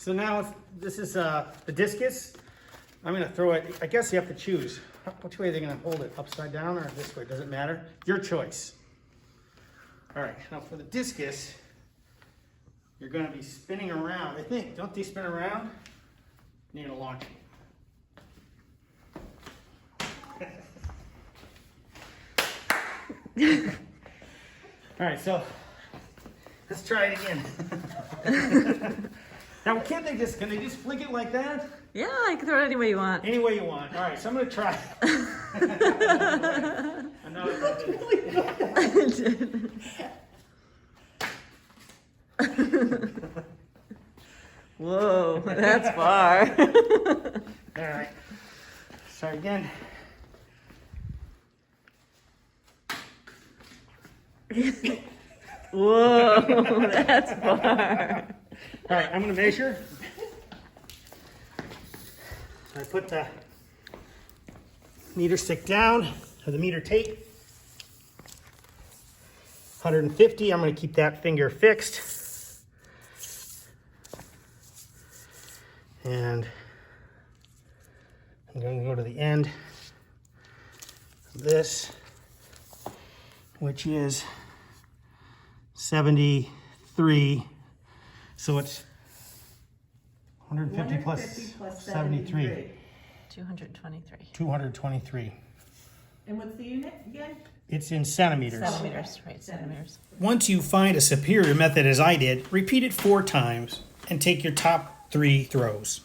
So now this is the discus. I'm gonna throw it, I guess you have to choose. Which way are they gonna hold it? Upside down or this way? Does it matter? Your choice. All right, now for the discus, you're gonna be spinning around. I think, don't they spin around? You're gonna launch it. All right, so let's try it again. Now, can they just flick it like that? Yeah, I can throw it any way you want. Any way you want. All right, so I'm gonna try. I know it's Whoa, that's far. All right, try again. Whoa, that's far. All right, I'm gonna measure. I put the meter stick down, or the meter tape. 150, I'm gonna keep that finger fixed. And I'm going to go to the end of this, which is 73. So it's 150 plus 73. 223. 223. And what's the unit again? It's in centimeters. Centimeters, right, centimeters. Once you find a superior method as I did, repeat it 4 times and take your top 3 throws.